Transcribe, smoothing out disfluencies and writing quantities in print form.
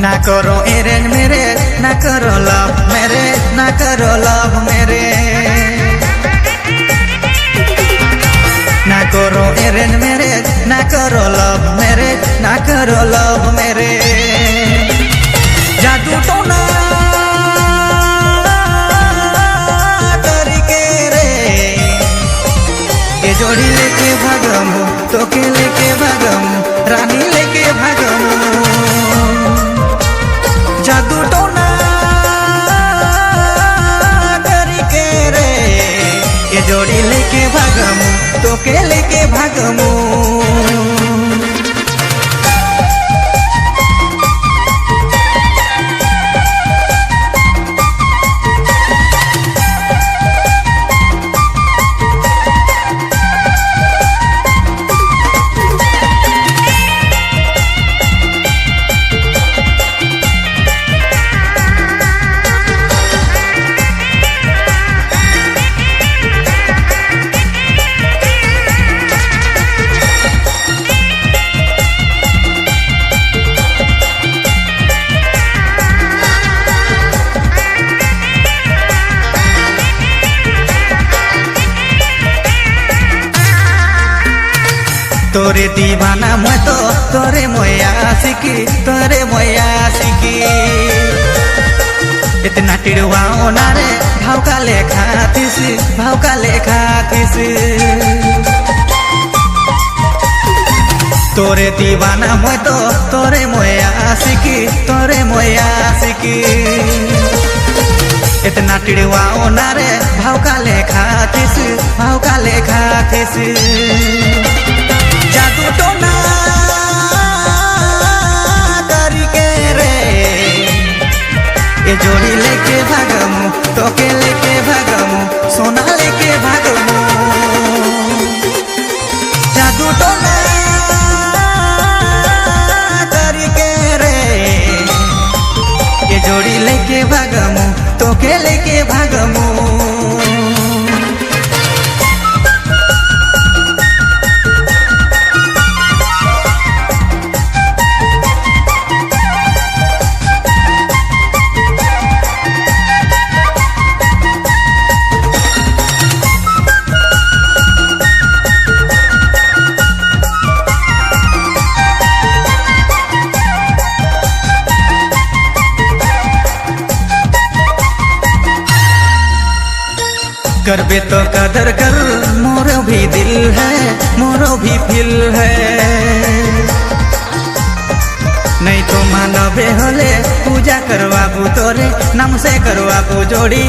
ना करो arrange marriage, ना करो लव मैरिज, ना करो लव मैरिज। ना करो अरेंज मैरिज, ना करो लव मैरिज, ना करो लव मैरिज। जादू टोना तरीके रे ये जोड़ी लेके भागमु, तोके लेके भागमु, रानी लेके भागमु। जादू टोना तरीके रे ये जोड़ी लेके भागमु, तोके लेके भागमु। तोरे दीवाना मैं तो तोरे मोया सिकी, तोरे मोया सिकी। इतना टिड़वाओ ना रे भाव का लेखा थिस, भाव का लेखा थिस। तोरे दीवाना मैं तो तोरे मोया सिकी, तोरे मोया सिकी। इतना टिड़वाओ ना रे भाव का लेखा थिस, भाव का लेखा थिस। जादू टोना तरीके रे ये जोड़ी लेके भागमु, तोके लेके भागमु, सोना लेके भागमु। जादू टोना तरीके रे ये जोड़ी लेके भागमु, तोके लेके भागमु। करबे तो कदर कर, मोरो भी दिल है, मोरो भी फिल है। नहीं तो मानवे होले पूजा करवाबू, तोरे नाम से करवाबू जोड़ी।